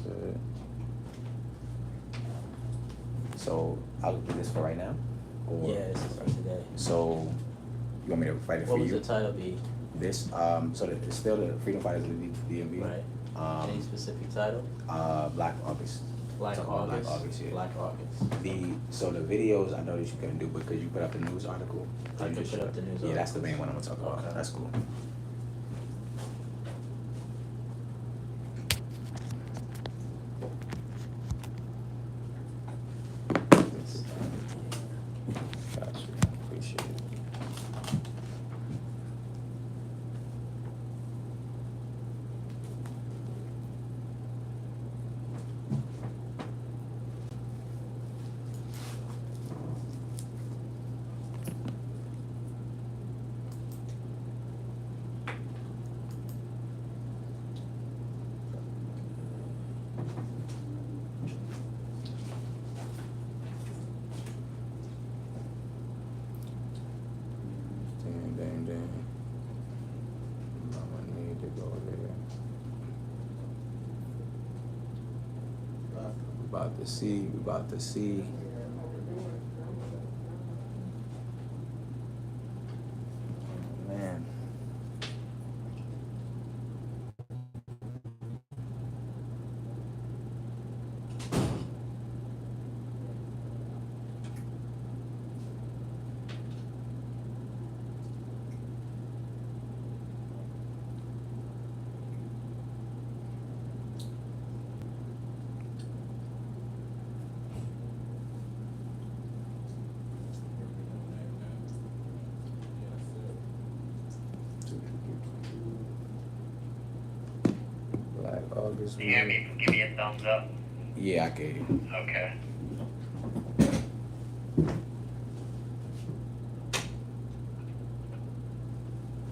Good. So I'll do this for right now? Or, Yeah, this is for today. So you want me to fight it for you? What would the title be? This, so it's still the Freedom Fighters of the DMV. Right. Any specific title? Black August. Black August? Black August, yeah. Black August. So the videos I know that you couldn't do because you put up the news article. I can put up the news article. Yeah, that's the main one I'm gonna talk about. Okay. That's cool. Gotcha. Appreciate it. Dang. Mama need to go there. We about to see. Man. Black August. Do you hear me? Give me a thumbs up. Yeah, I can. Okay.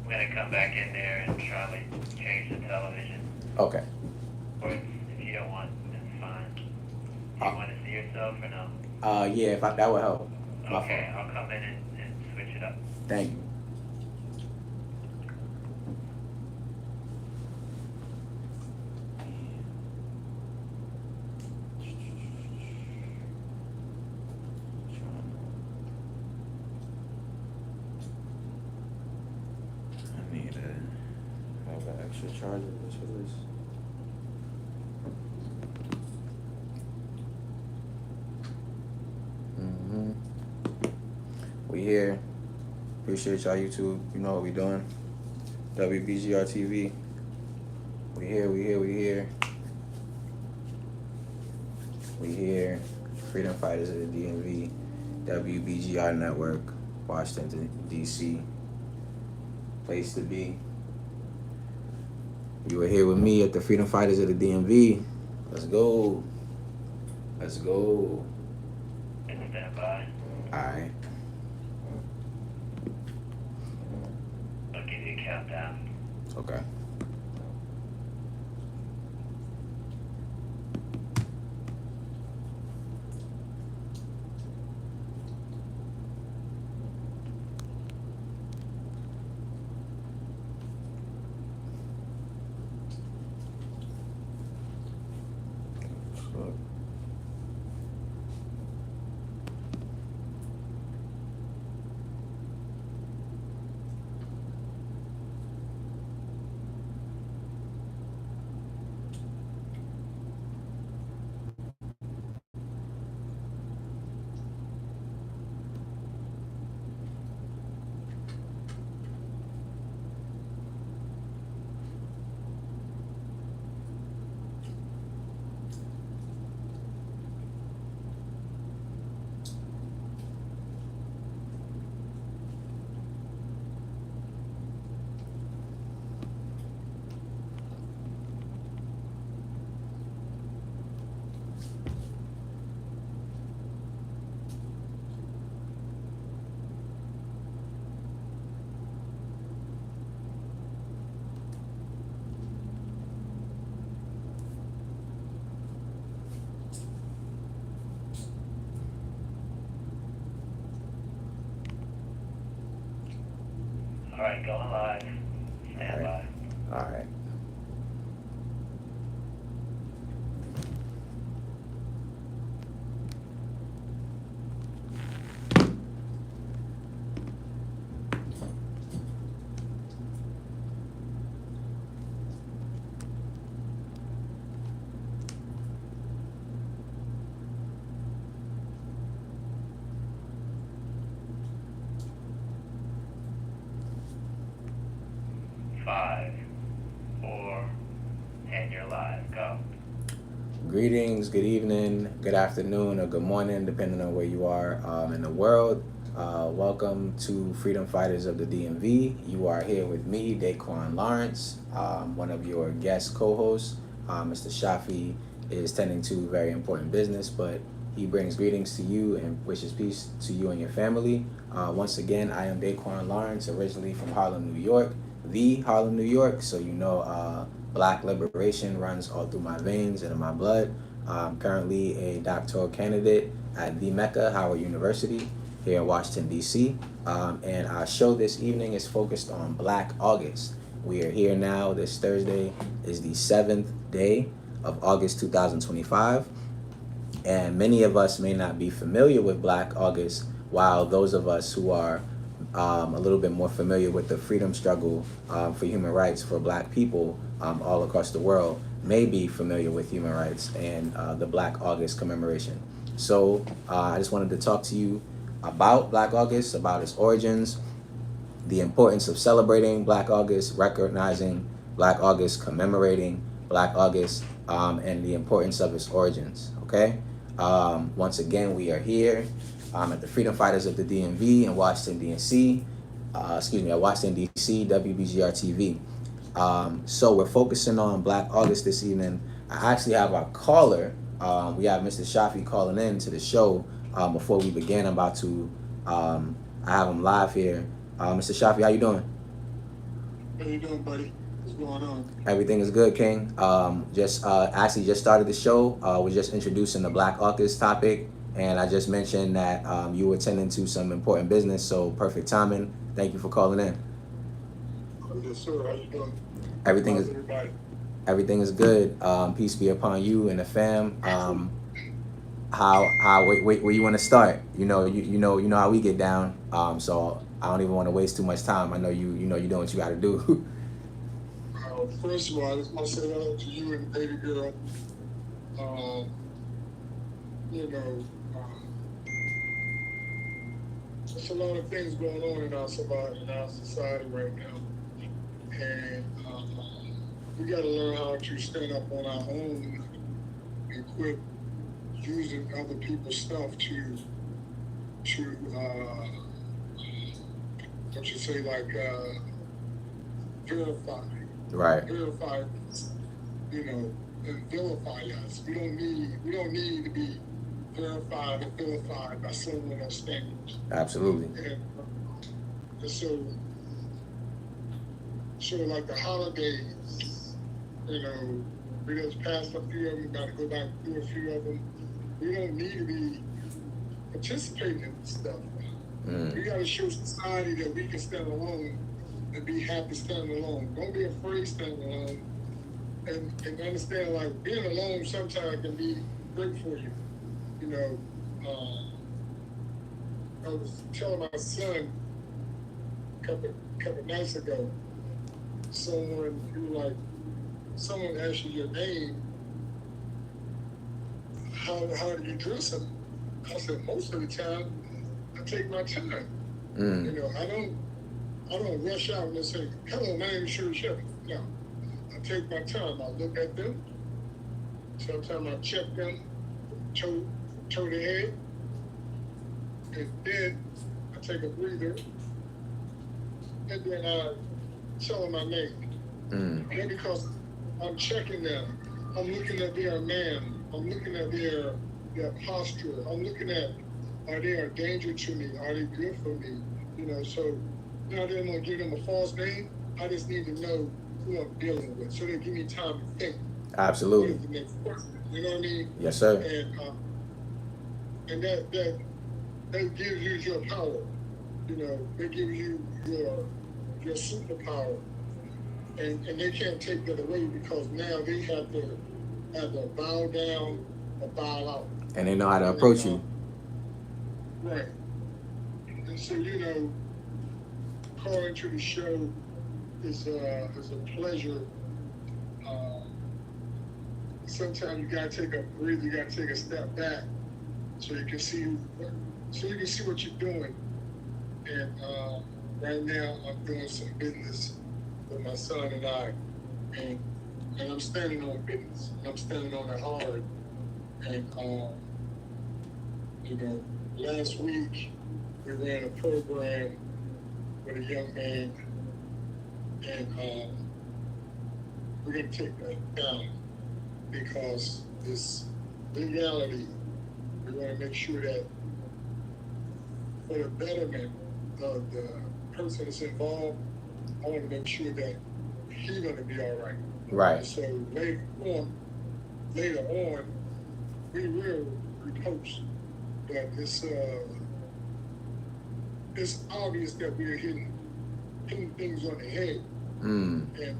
I'm gonna come back in there and try to change the television. Okay. Or if you don't want, that's fine. Do you want to see yourself or no? Yeah, that would help. Okay, I'll come in and switch it up. Thank you. I need to have an extra charger just for this. We here. Appreciate y'all YouTube. You know what we doing. WBGR TV. We here. We here. Freedom Fighters of the DMV. WBGR Network. Washington, D.C. Place to be. You were here with me at the Freedom Fighters of the DMV. Let's go. Stand by. Alright. I'll give you a countdown. Okay. Alright, going live. Stand by. Alright. you're live. Go. Greetings, good evening, good afternoon, or good morning, depending on where you are in the world. Welcome to Freedom Fighters of the DMV. You are here with me, Daquan Lawrence, one of your guest co-hosts. Mr. Shafi is tending to very important business, but he brings greetings to you and wishes peace to you and your family. Once again, I am Daquan Lawrence, originally from Harlem, New York, the Harlem, New York. So you know, Black liberation runs all through my veins and in my blood. I'm currently a doctoral candidate at the Mecca Howard University here in Washington, D.C. And our show this evening is focused on Black August. We are here now. This Thursday is the 7th day of August 2025. And many of us may not be familiar with Black August, while those of us who are a little bit more familiar with the freedom struggle for human rights for Black people all across the world may be familiar with human rights and the Black August commemoration. So I just wanted to talk to you about Black August, about its origins, the importance of celebrating Black August, recognizing Black August, commemorating Black August, and the importance of its origins, okay? Once again, we are here at the Freedom Fighters of the DMV in Washington, D.C., Washington, D.C., WBGR TV. So we're focusing on Black August this evening. I actually have our caller. We have Mr. Shafi calling in to the show. Before we begin, I'm about to, I have him live here. Mr. Shafi, how you doing? How you doing, buddy? What's going on? Everything is good, King. Just started the show. We're just introducing the Black August topic, and I just mentioned that you were attending to some important business, so perfect timing. Thank you for calling in. Yes, sir. How you doing? Everything How's is everybody? everything is good. Peace be upon you and the fam. Where you want to start? You know how we get down. So I don't even want to waste too much time. I know you doing what you got to do. First of all, I just want to say hello to you and the baby girl. You know, there's a lot of things going on in our society right now, and we got to learn how to stand up on our own and quit using other people's stuff to what you say, like verify. Right. Verify, you know, and vilify us. We don't need to be verified and vilified by someone else's standards. Absolutely. And so like the holidays, you know, we just passed a few of them, got to go back through a few of them. We don't need to be participating in this stuff. We got to show society that we can stand alone and be happy standing alone. Don't be afraid standing alone. And understand, like, being alone sometimes can be great for you. You know, I was telling my son a couple nights ago, someone asked you your name, how do you dress them? I said, most of the time, I take my time. You know, I don't rush out and say, hello, my name is Shirley Shepard. No, I take my time. I look at them. Sometimes I check them, toe to head. And then I take a breather. And then I tell them my name. And because I'm checking them, I'm looking at their man. I'm looking at their posture. I'm looking at, are they a danger to me? Are they good for me? You know, so now they're going to give them a false name. I just need to know who I'm dealing with, so they give me time to think. Absolutely. What is the next question? You know what I mean? Yes, sir. And that gives you your power. You know, they give you your superpower, and they can't take that away because now they have to bow down or bow out. And they know how to approach you. Right. And so, you know, calling to the show is a pleasure. Sometimes you gotta take a breather, you gotta take a step back so you can see what you're doing. And right now I'm doing some business with my son and I, and and I'm standing on business. And I'm standing on it hard. And you know, last week we ran a program with a young man, and we're gonna take that down because this legality. We want to make sure that for the betterment of the person that's involved, I want to make sure that he's going to be all right. Right. And so later on, we will repost that it's obvious that we're hitting things on the head. Mm. And,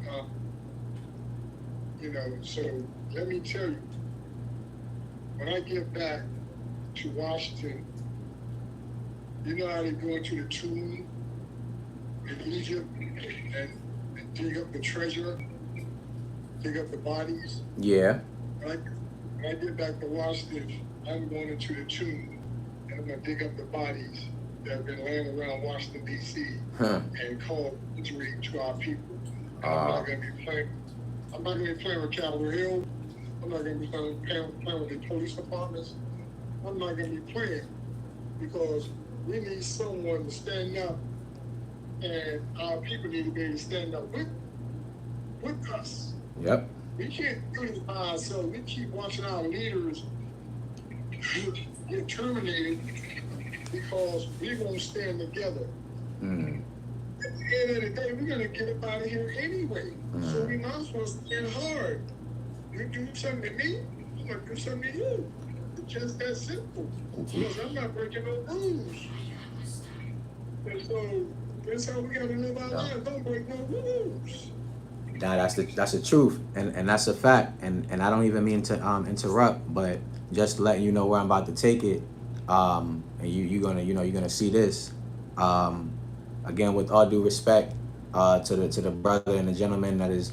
you know, so let me tell you, when I get back to Washington, you know how they go into the tomb in Egypt and dig up the treasure, dig up the bodies? Yeah. When I get back to Washington, I'm going into the tomb and I'm going to dig up the bodies that have been laying around Washington, D.C. And cause injury to our people. And I'm not going to be playing. I'm not going to be playing with Capitol Hill. I'm not going to be playing with the police departments. I'm not going to be playing because we need someone to stand up, and our people need to be able to stand up with us. Yep. We can't do this by ourselves. We keep watching our leaders get terminated because we won't stand together. Mm. At the end of the day, we're going to get up out of here anyway. So we might as well stand hard. You do something to me, I'm going to do something to you. It's just that simple. Because I'm not breaking no rules. And so that's how we got to live our lives. Don't break no rules. Nah, that's the truth, and that's a fact. And I don't even mean to interrupt, but just letting you know where I'm about to take it. And you're gonna see this. Again, with all due respect to the brother and the gentleman that is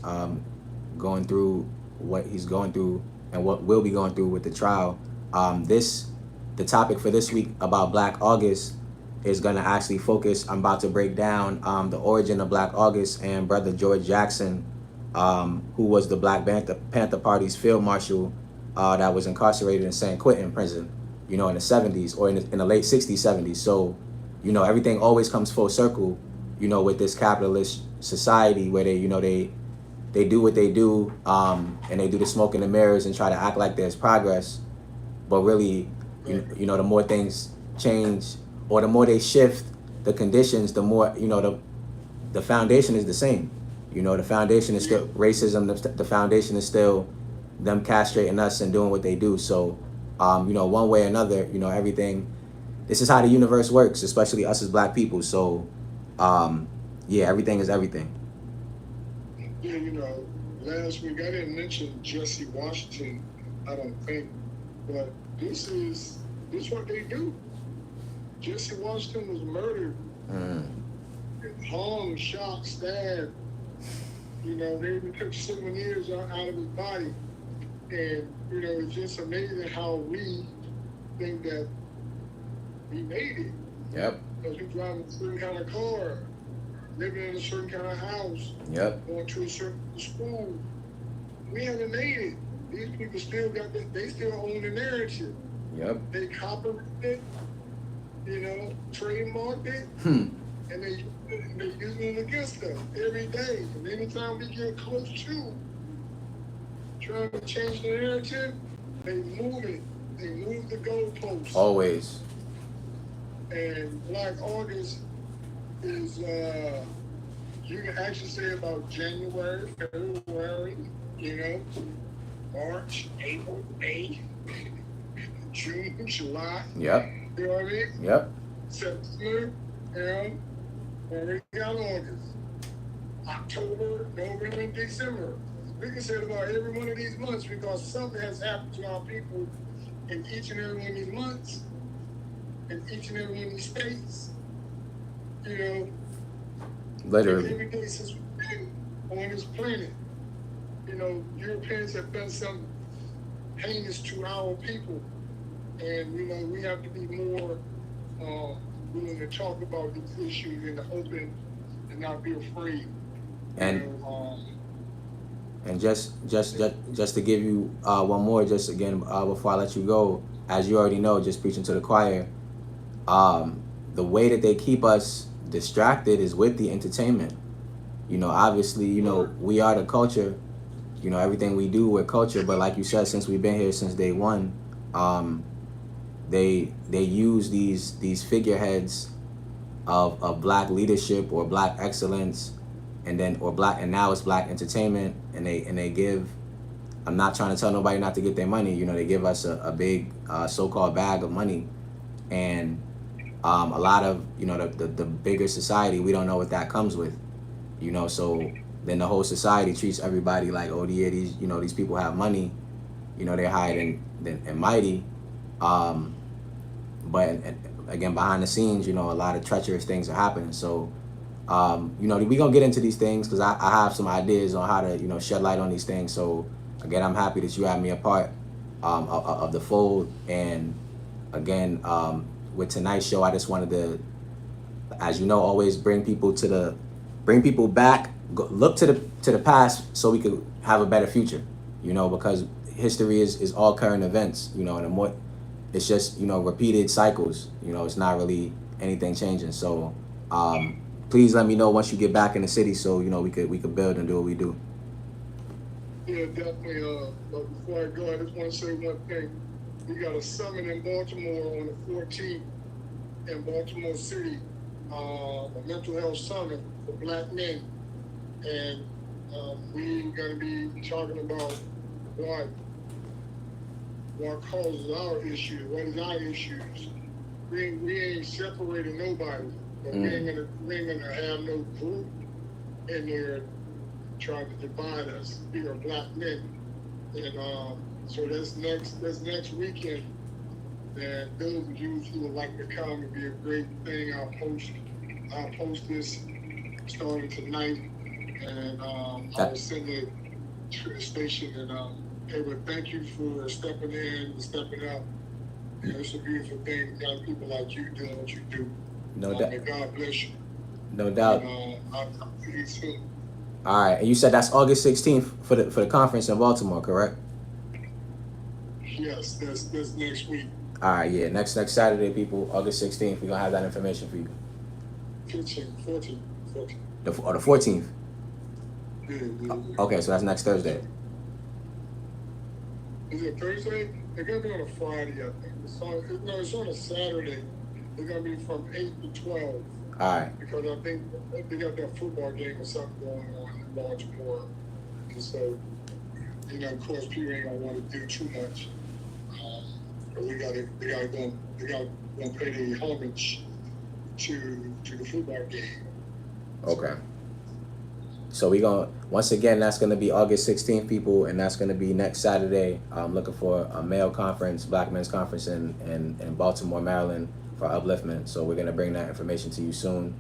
going through what he's going through and what will be going through with the trial. The topic for this week about Black August is going to actually focus. I'm about to break down the origin of Black August and Brother George Jackson, who was the Black Panther Party's field marshal that was incarcerated in San Quentin prison, in the 70s or in the late 60s, 70s. So, everything always comes full circle, with this capitalist society where they do what they do, and they do the smoke and the mirrors and try to act like there's progress. But really, the more things change or the more they shift the conditions, the more, the foundation is the same. The foundation is still racism. The foundation is still them castrating us and doing what they do. So, one way or another, everything, this is how the universe works, especially us as Black people. So, everything is everything. Yeah, last week I didn't mention Jesse Washington, I don't think, but this is what they do. Jesse Washington was murdered, hung, shot, stabbed. They even took souvenirs out of his body. And, it's just amazing how we think that we made it. Yep. Because we driving a certain kind of car, living in a certain kind of house, going to a certain school. We haven't made it. These people still they still own the narrative. Yep. They copyrighted it, trademarked it, and they're using it against us every day. And anytime we get close to trying to change the narrative, they move it. They move the goalposts. Always. And Black August is, you can actually say about January, February, March, April, May, June, July. Yep. You know what I mean? Yep. September, already got August. October, November, and December. We can say it about every one of these months because something has happened to our people in each and every one of these months, in each and every one of these states. Literally. Every day since we've been on this planet, Europeans have done something heinous to our people. And, we have to be more willing to talk about these issues in the open and not be afraid. And And just to give you one more, just again before I let you go, as you already know, just preaching to the choir. The way that they keep us distracted is with the entertainment. Obviously, we are the culture. Everything we do with culture. But like you said, since we've been here since day one, they use these figureheads of black leadership or black excellence, and now it's black entertainment, and they give. I'm not trying to tell nobody not to get their money. They give us a big so-called bag of money, and a lot of the bigger society, we don't know what that comes with. So then the whole society treats everybody like, oh yeah, these people have money, they're higher than mighty, but again, behind the scenes, a lot of treacherous things are happening. So we gonna get into these things because I have some ideas on how to shed light on these things. So again, I'm happy that you have me a part of the fold. And again, with tonight's show, I just wanted to, as always bring people back, look to the past so we could have a better future. Because history is all current events. And the more it's just repeated cycles. It's not really anything changing. So please let me know once you get back in the city so we could build and do what we do. Yeah, definitely. But before I go, I just want to say one thing. We got a summit in Baltimore on the 14th in Baltimore City, a mental health summit for black men. And we're going to be talking about what causes our issues, what is our issues. We ain't separating nobody, but we ain't gonna have no group in there trying to divide us. We are black men. And so that's next weekend. And those of you who would like to come, it'd be a great thing. I'll post this starting tonight, and I'll send it to the station. And hey, but thank you for stepping in and stepping up. It's a beautiful thing. Got people like you doing what you do. No doubt. May God bless you. No doubt. And I'll talk to you soon. All right, and you said that's August 16th for the conference in Baltimore, correct? Yes, that's next week. All right, yeah, next Saturday, people, August 16th, we're gonna have that information for you. 14. The 14th. Yeah. Okay, so that's next Thursday. Is it Thursday? They're gonna be on a Friday, I think. It's on a Saturday. They're gonna be from 8 to 12. All right. Because I think they got that football game or something going on in Baltimore. And so, of course, people ain't gonna want to do too much. But they gotta go pay their homage to the football game. Okay. So once again, that's gonna be August 16th, people, and that's gonna be next Saturday. I'm looking for a male conference, black men's conference in Baltimore, Maryland, for upliftment. So we're gonna bring that information to you soon.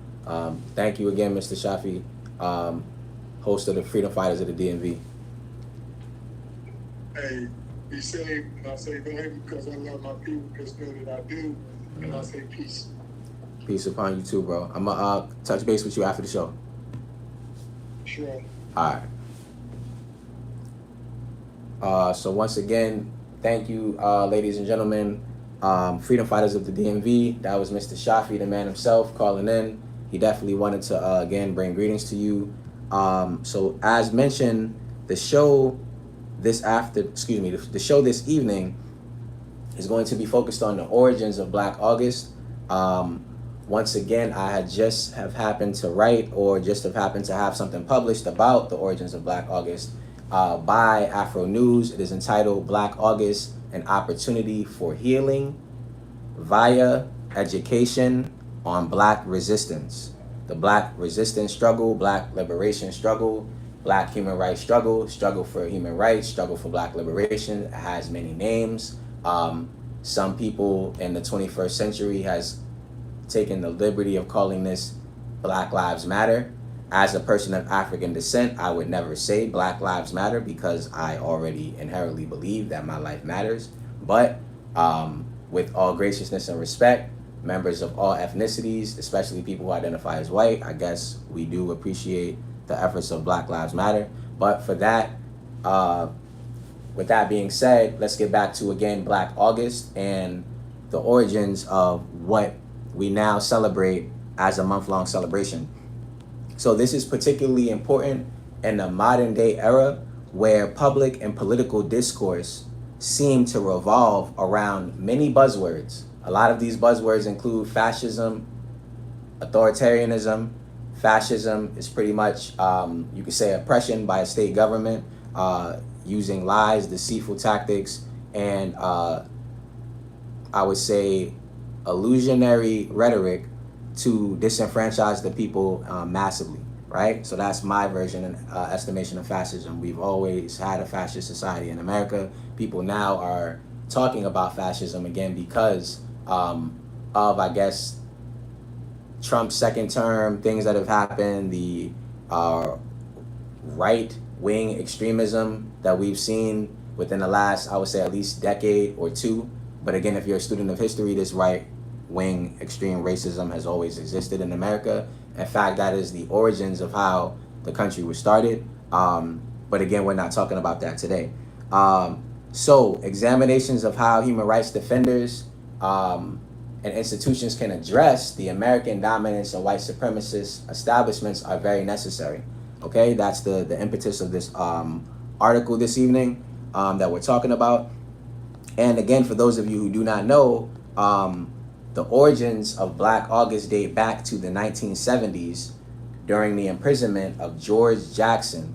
Thank you again, Mr. Shafi, host of the Freedom Fighters of the DMV. Hey, be safe. And I say go ahead because I love my people. Just know that I do. And I say peace. Peace upon you too, bro. I'm gonna touch base with you after the show. Sure. All right. So once again, thank you, ladies and gentlemen. Freedom Fighters of the DMV. That was Mr. Shafi, the man himself, calling in. He definitely wanted to again bring greetings to you. So as mentioned, the show this evening is going to be focused on the origins of Black August. Once again, I had just have happened to write or just have happened to have something published about the origins of Black August by Afro News. It is entitled Black August, an Opportunity for Healing via Education on Black Resistance. The Black resistance struggle, Black liberation struggle, Black human rights struggle, struggle for human rights, struggle for Black liberation. It has many names. Some people in the 21st century has taken the liberty of calling this Black Lives Matter. As a person of African descent, I would never say Black Lives Matter because I already inherently believe that my life matters. But with all graciousness and respect, members of all ethnicities, especially people who identify as white, I guess we do appreciate the efforts of Black Lives Matter. But for that, With that being said, let's get back to, again, Black August and the origins of what we now celebrate as a month-long celebration. So this is particularly important in the modern day era where public and political discourse seem to revolve around many buzzwords. A lot of these buzzwords include fascism, authoritarianism. Fascism is pretty much, you could say, oppression by a state government, using lies, deceitful tactics, and I would say illusionary rhetoric to disenfranchise the people massively, right? So that's my version and estimation of fascism. We've always had a fascist society in America. People now are talking about fascism again because of, I guess, Trump's second term, things that have happened, the right-wing extremism that we've seen within the last, I would say, at least decade or two. But again, if you're a student of history, this right-wing extreme racism has always existed in America. In fact, that is the origins of how the country was started. But again, we're not talking about that today. So examinations of how human rights defenders and institutions can address the American dominance and white supremacist establishments are very necessary. Okay, that's the impetus of this article this evening that we're talking about. And again, for those of you who do not know, the origins of Black August date back to the 1970s during the imprisonment of George Jackson.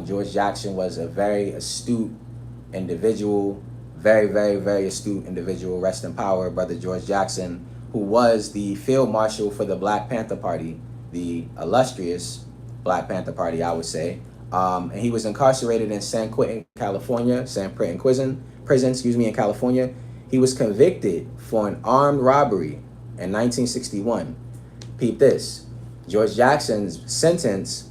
George Jackson was a very astute individual, very astute individual. Rest in power, Brother George Jackson, who was the field marshal for the Black Panther Party, the illustrious Black Panther Party, I would say. And he was incarcerated in San Quentin, prison, in California. He was convicted for an armed robbery in 1961. Peep this. George Jackson's sentence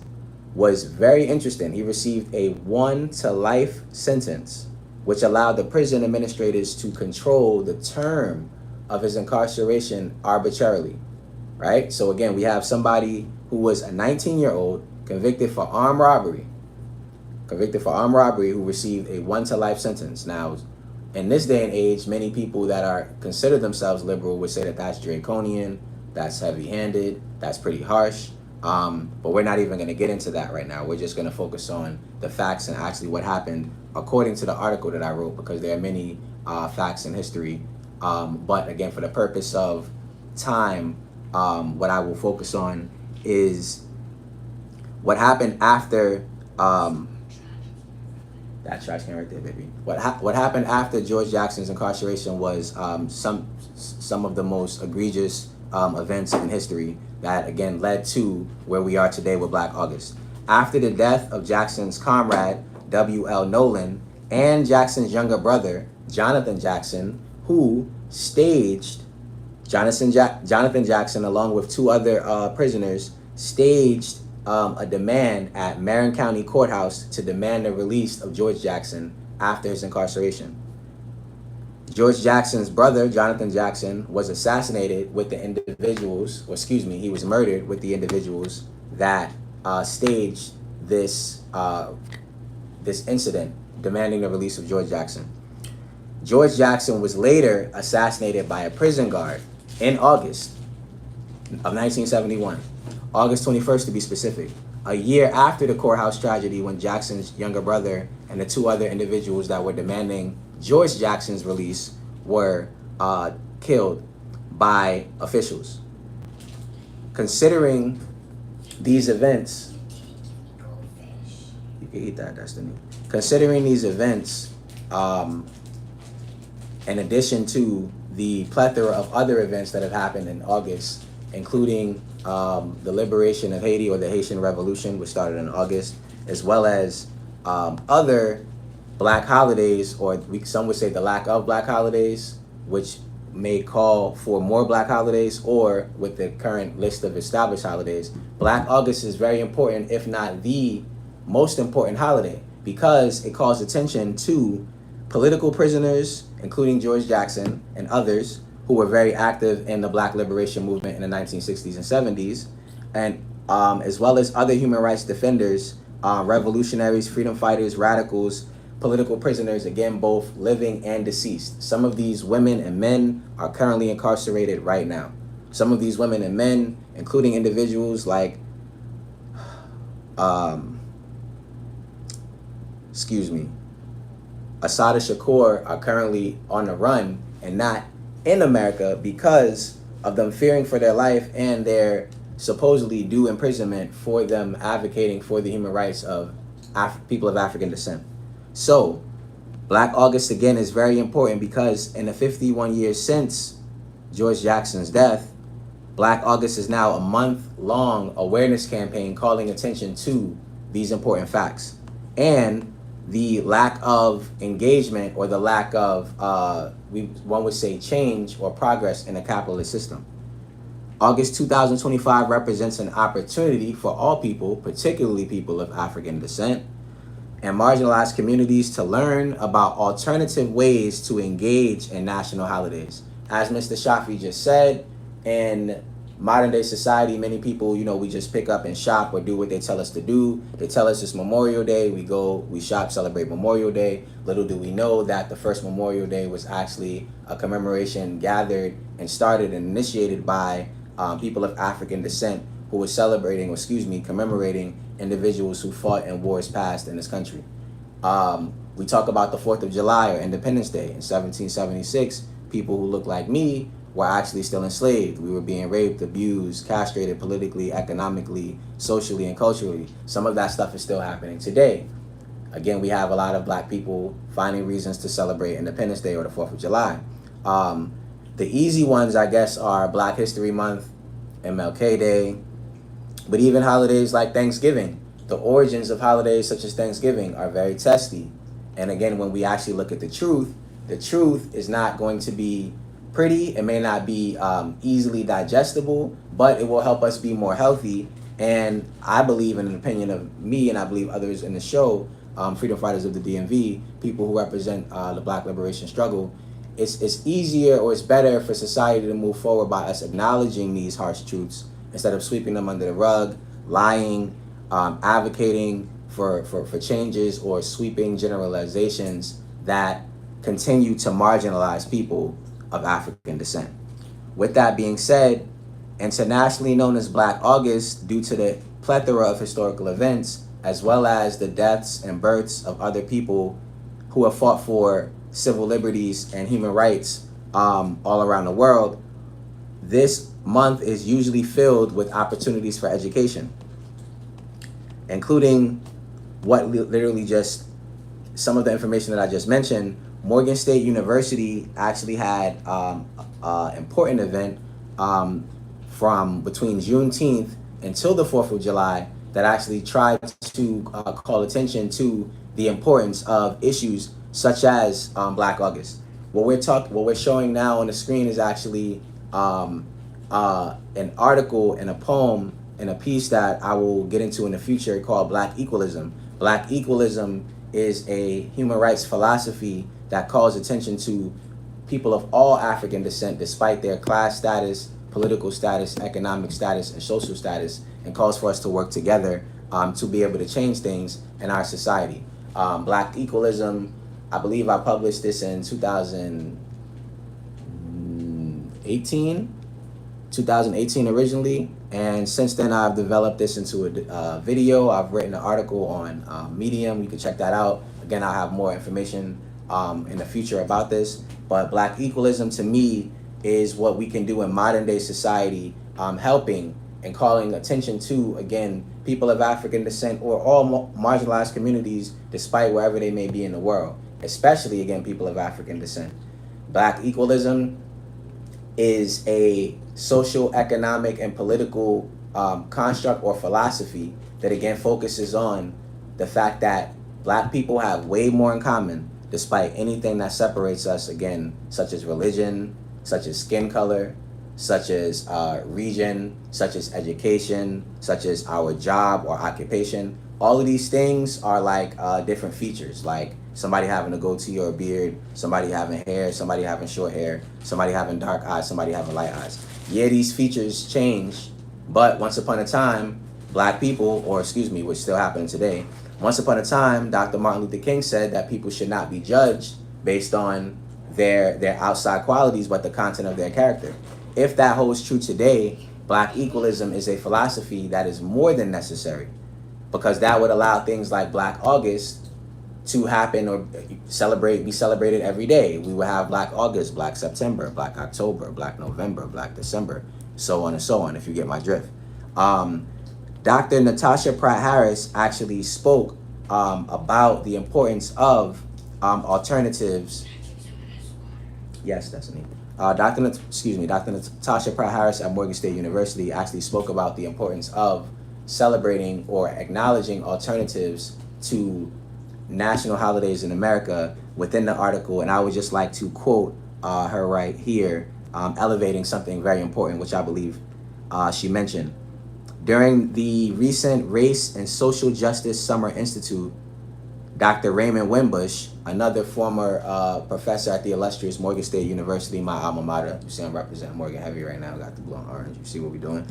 was very interesting. He received a 1 to life sentence, which allowed the prison administrators to control the term of his incarceration arbitrarily, right? So again, we have somebody who was a 19-year-old convicted for armed robbery, who received a 1 to life sentence. Now, in this day and age, many people that are consider themselves liberal would say that that's draconian, that's heavy-handed, that's pretty harsh. But we're not even going to get into that right now. We're just going to focus on the facts and actually what happened according to the article that I wrote, because there are many facts in history. But again, for the purpose of time, what I will focus on is what happened after that trash can right there, baby. What happened after George Jackson's incarceration was some of the most egregious events in history that again led to where we are today with Black August. After the death of Jackson's comrade, W.L. Nolan, and Jackson's younger brother, Jonathan Jackson, who staged, Jonathan Jackson, along with 2 other prisoners, staged a demand at Marin County Courthouse to demand the release of George Jackson after his incarceration. George Jackson's brother, Jonathan Jackson, was assassinated with the individuals, he was murdered with the individuals that staged this incident demanding the release of George Jackson. George Jackson was later assassinated by a prison guard in August of 1971, August 21st to be specific, a year after the courthouse tragedy when Jackson's younger brother and the 2 other individuals that were demanding George Jackson's release were killed by officials. Considering these events, you can eat that, Destiny. Considering these events, in addition to the plethora of other events that have happened in August, including the liberation of Haiti, or the Haitian Revolution, which started in August, as well as other Black holidays, or some would say the lack of Black holidays, which may call for more Black holidays, or with the current list of established holidays, Black August is very important, if not the most important holiday, because it calls attention to political prisoners, including George Jackson and others who were very active in the Black liberation movement in the 1960s and 70s, and as well as other human rights defenders revolutionaries, freedom fighters, radicals, political prisoners, again, both living and deceased. Some of these women and men are currently incarcerated right now. Some of these women and men, including individuals like, Assata Shakur, are currently on the run and not in America because of them fearing for their life and their supposedly due imprisonment for them advocating for the human rights of people of African descent. So, Black August again is very important because in the 51 years since George Jackson's death, Black August is now a month-long awareness campaign calling attention to these important facts and the lack of engagement or the lack of, one would say, change or progress in a capitalist system. August 2025 represents an opportunity for all people, particularly people of African descent, and marginalized communities to learn about alternative ways to engage in national holidays. As Mr. Shafi just said, in modern day society, many people, we just pick up and shop or do what they tell us to do. They tell us it's Memorial Day. We go, we shop, celebrate Memorial Day. Little do we know that the first Memorial Day was actually a commemoration gathered and started and initiated by people of African descent who were commemorating individuals who fought in wars past in this country. We talk about the 4th of July or Independence Day. In 1776, people who look like me were actually still enslaved. We were being raped, abused, castrated politically, economically, socially, and culturally. Some of that stuff is still happening today. Again, we have a lot of Black people finding reasons to celebrate Independence Day or the 4th of July. The easy ones, I guess, are Black History Month, MLK Day, but even holidays like Thanksgiving. The origins of holidays such as Thanksgiving are very testy. And again, when we actually look at the truth is not going to be pretty. It may not be easily digestible, but it will help us be more healthy. And I believe, in an opinion of me, and I believe others in the show, freedom fighters of the DMV, people who represent the Black liberation struggle, it's easier or it's better for society to move forward by us acknowledging these harsh truths instead of sweeping them under the rug, lying, advocating for changes or sweeping generalizations that continue to marginalize people of African descent. With that being said, internationally known as Black August, due to the plethora of historical events, as well as the deaths and births of other people who have fought for civil liberties and human rights all around the world, this month is usually filled with opportunities for education, including what literally just some of the information that I just mentioned. Morgan State University actually had an important event from between Juneteenth until the 4th of July that actually tried to call attention to the importance of issues such as Black August. What we're showing now on the screen is actually an article and a poem and a piece that I will get into in the future called Black Equalism. Black Equalism is a human rights philosophy that calls attention to people of all African descent despite their class status, political status, economic status, and social status, and calls for us to work together to be able to change things in our society. Black Equalism, I believe I published this in 2018 originally, and since then I've developed this into a video. I've written an article on Medium. You can check that out. Again, I'll have more information in the future about this, but Black Equalism to me is what we can do in modern day society, helping and calling attention to, again, people of African descent or all marginalized communities despite wherever they may be in the world, especially, again, people of African descent. Black Equalism is a social, economic, and political construct or philosophy that, again, focuses on the fact that Black people have way more in common despite anything that separates us, again, such as religion, such as skin color, such as region, such as education, such as our job or occupation. All of these things are like different features, like somebody having a goatee or a beard, somebody having hair, somebody having short hair, somebody having dark eyes, somebody having light eyes. Yeah, these features change, but once upon a time, black people, or excuse me, which still happening today, once upon a time, Dr. Martin Luther King said that people should not be judged based on their outside qualities, but the content of their character. If that holds true today, black equalism is a philosophy that is more than necessary, because that would allow things like Black August to happen or be celebrated every day. We would have Black August, Black September, Black October, Black November, Black December, so on and so on, if you get my drift. Dr. Natasha Pratt Harris actually spoke about the importance of alternatives. Yes, Destiny. Dr. Natasha Pratt Harris at Morgan State University actually spoke about the importance of celebrating or acknowledging alternatives to national holidays in America within the article. And I would just like to quote her right here, elevating something very important, which I believe she mentioned. During the recent Race and Social Justice Summer Institute, Dr. Raymond Wimbush, another former professor at the illustrious Morgan State University, my alma mater. You see I'm representing Morgan heavy right now. Got the blue and orange. You see what we're doing.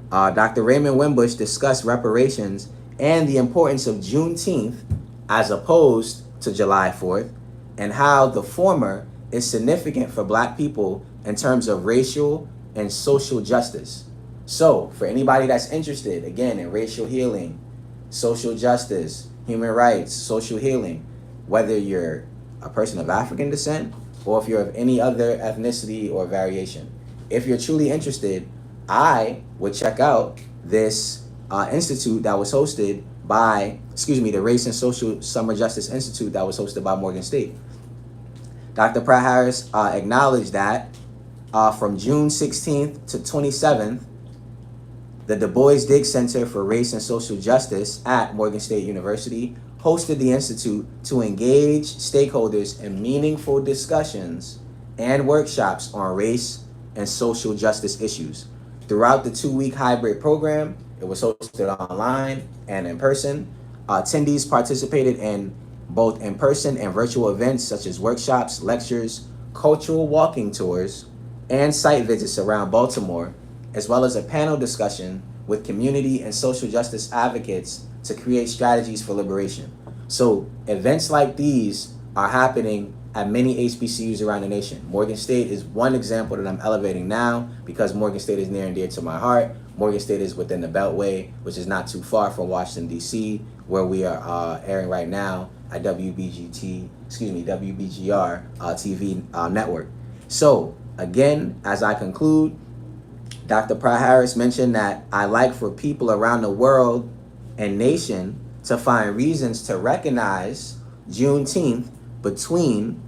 Dr. Raymond Wimbush discussed reparations and the importance of Juneteenth as opposed to July 4th, and how the former is significant for black people in terms of racial and social justice. So for anybody that's interested, again, in racial healing, social justice, human rights, social healing, whether you're a person of African descent or if you're of any other ethnicity or variation, if you're truly interested, I would check out this institute that was hosted by, the Race and Social Summer Justice Institute that was hosted by Morgan State. Dr. Pratt Harris acknowledged that from June 16th to 27th, the Du Bois Diggs Center for Race and Social Justice at Morgan State University hosted the institute to engage stakeholders in meaningful discussions and workshops on race and social justice issues. Throughout the 2-week hybrid program, it was hosted online and in person. Attendees participated in both in-person and virtual events such as workshops, lectures, cultural walking tours, and site visits around Baltimore, as well as a panel discussion with community and social justice advocates to create strategies for liberation. So events like these are happening at many HBCUs around the nation. Morgan State is one example that I'm elevating now because Morgan State is near and dear to my heart. Morgan State is within the Beltway, which is not too far from Washington, D.C., where we are airing right now at WBGR TV network. So again, as I conclude, Dr. Pratt Harris mentioned that I like for people around the world and nation to find reasons to recognize Juneteenth between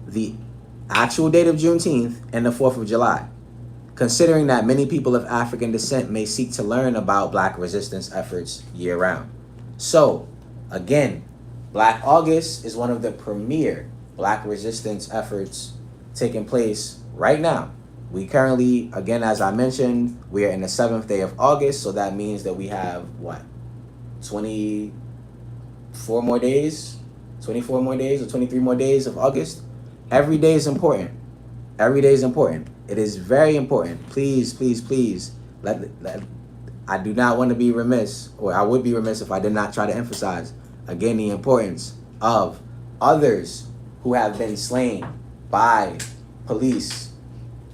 the actual date of Juneteenth and the 4th of July, considering that many people of African descent may seek to learn about Black resistance efforts year-round. So, again, Black August is one of the premier Black resistance efforts taking place right now. We currently, again, as I mentioned, we are in the 7th day of August, so that means that we have, 24 more days or 23 more days of August. Every day is important. Every day is important. It is very important. Please, please, please, I do not want to be remiss, or I would be remiss if I did not try to emphasize, again, the importance of others who have been slain by police,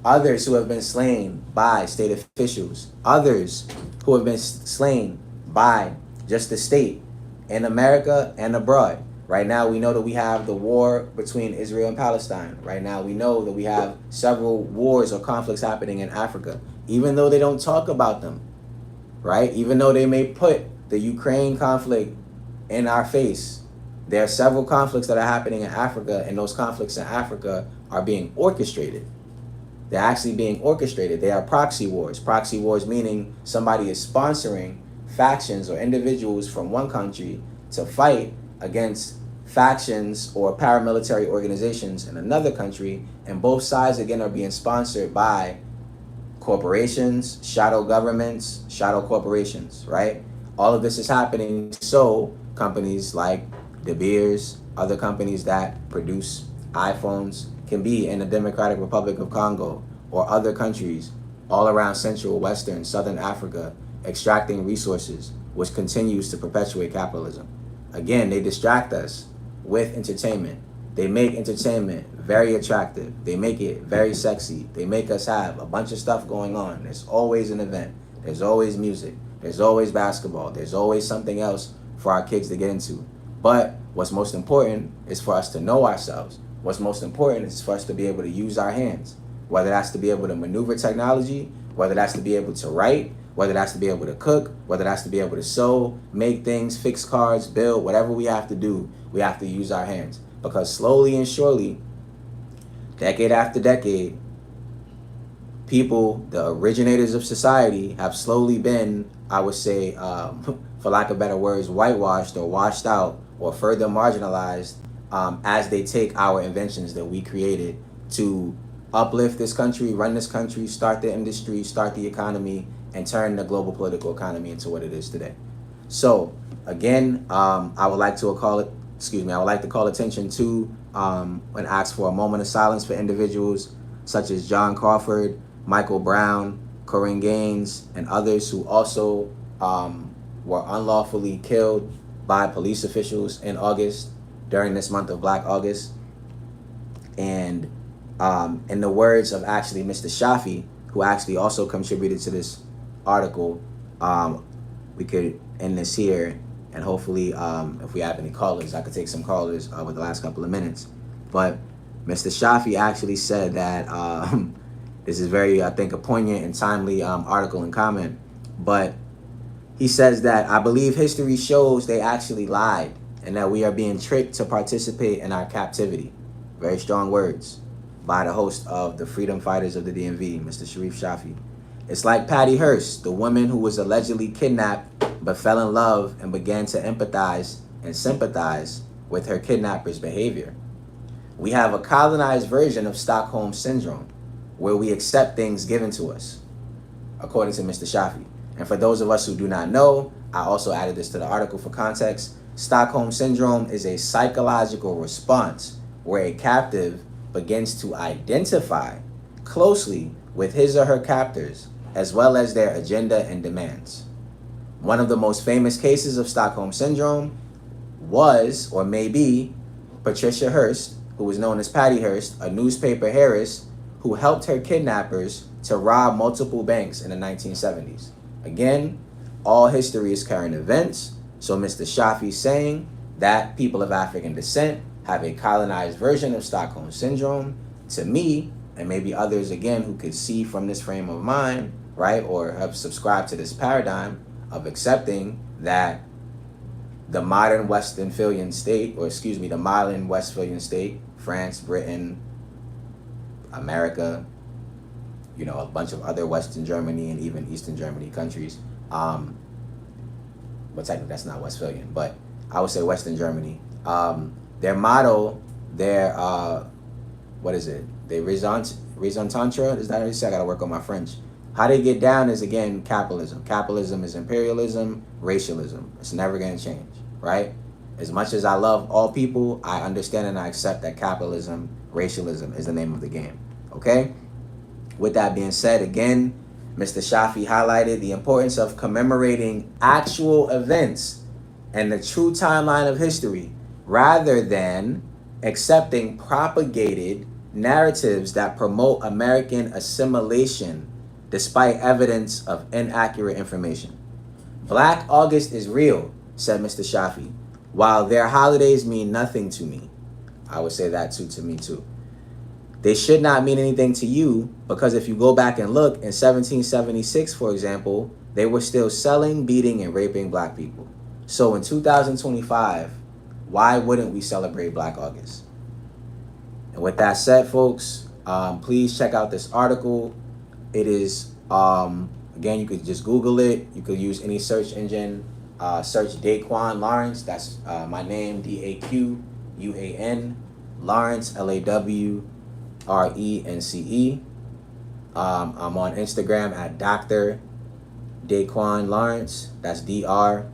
others who have been slain by state officials, others who have been slain by just the state in America and abroad. Right now, we know that we have the war between Israel and Palestine. Right now, we know that we have several wars or conflicts happening in Africa, even though they don't talk about them, right? Even though they may put the Ukraine conflict in our face, there are several conflicts that are happening in Africa, and those conflicts in Africa are being orchestrated. They're actually being orchestrated. They are proxy wars. Proxy wars meaning somebody is sponsoring factions or individuals from one country to fight against factions or paramilitary organizations in another country, and both sides again are being sponsored by corporations, shadow governments, shadow corporations, right? All of this is happening so companies like De Beers, other companies that produce iPhones, can be in the Democratic Republic of Congo or other countries all around Central, Western, Southern Africa, extracting resources, which continues to perpetuate capitalism. Again, they distract us with entertainment. They make entertainment very attractive. They make it very sexy. They make us have a bunch of stuff going on. There's always an event. There's always music. There's always basketball. There's always something else for our kids to get into. But what's most important is for us to know ourselves. What's most important is for us to be able to use our hands, whether that's to be able to maneuver technology, whether that's to be able to write, whether that's to be able to cook, whether that's to be able to sew, make things, fix cars, build, whatever we have to do, we have to use our hands. Because slowly and surely, decade after decade, people, the originators of society, have slowly been, I would say, for lack of better words, whitewashed or washed out or further marginalized as they take our inventions that we created to uplift this country, run this country, start the industry, start the economy, and turn the global political economy into what it is today. So again, I would like to call attention to and ask for a moment of silence for individuals such as John Crawford, Michael Brown, Corinne Gaines, and others who also were unlawfully killed by police officials in August during this month of Black August. And in the words of actually Mr. Shafi, who actually also contributed to this article, we could end this here, and hopefully if we have any callers, I could take some callers with the last couple of minutes. But Mr. Shafi actually said that this is very, I think, a poignant and timely article and comment, but he says that I believe history shows they actually lied and that we are being tricked to participate in our captivity. Very strong words by the host of the Freedom Fighters of the DMV, Mr. Sharif Shafi. It's like Patty Hearst, the woman who was allegedly kidnapped but fell in love and began to empathize and sympathize with her kidnapper's behavior. We have a colonized version of Stockholm Syndrome, where we accept things given to us, according to Mr. Shafi. And for those of us who do not know, I also added this to the article for context. Stockholm Syndrome is a psychological response where a captive begins to identify closely with his or her captors, as well as their agenda and demands. One of the most famous cases of Stockholm Syndrome was, or may be, Patricia Hearst, who was known as Patty Hearst, a newspaper heiress who helped her kidnappers to rob multiple banks in the 1970s. Again, all history is current events, so Mr. Shafi saying that people of African descent have a colonized version of Stockholm Syndrome, to me, and maybe others again who could see from this frame of mind, right, or have subscribed to this paradigm of accepting that the modern Westphalian state, the modern Westphalian state, France, Britain, America, a bunch of other Western Germany and even Eastern Germany countries, but technically that's not Westphalian, but I would say Western Germany, their motto, their raison d'etre, is that how you say? I gotta work on my French. How they get down is, again, capitalism. Capitalism is imperialism, racialism. It's never gonna change, right? As much as I love all people, I understand and I accept that capitalism, racialism is the name of the game, okay? With that being said, again, Mr. Shafi highlighted the importance of commemorating actual events and the true timeline of history rather than accepting propagated narratives that promote American assimilation despite evidence of inaccurate information. Black August is real, said Mr. Shafi, while their holidays mean nothing to me. I would say that too, to me too. They should not mean anything to you because if you go back and look, in 1776, for example, they were still selling, beating, and raping black people. So in 2025, why wouldn't we celebrate Black August? And with that said, folks, please check out this article. It is, again, you could just Google it. You could use any search engine. Search Daquan Lawrence. That's my name, DAQUAN. Lawrence, LAWRENCE. I'm on Instagram at Dr. Daquan Lawrence. That's DRDAQUAN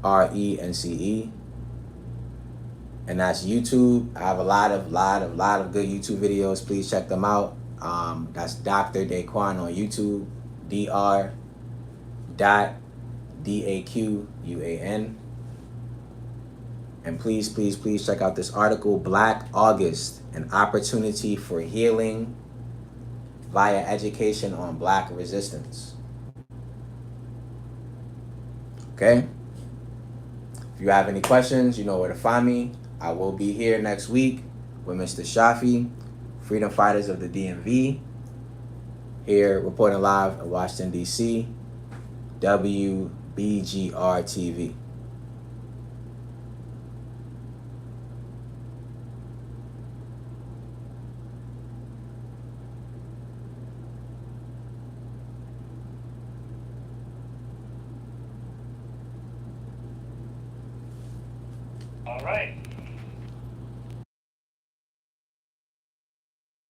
LAWRENCE. and that's YouTube. I have a lot of good YouTube videos. Please check them out. That's Dr. Daquan on YouTube. Dr.DAQUAN. And please check out this article, Black August, an opportunity for healing via education on Black resistance. Okay? If you have any questions, you know where to find me. I will be here next week with Mr. Shafi, Freedom Fighters of the DMV, here reporting live in Washington, D.C., WBGR TV. All right.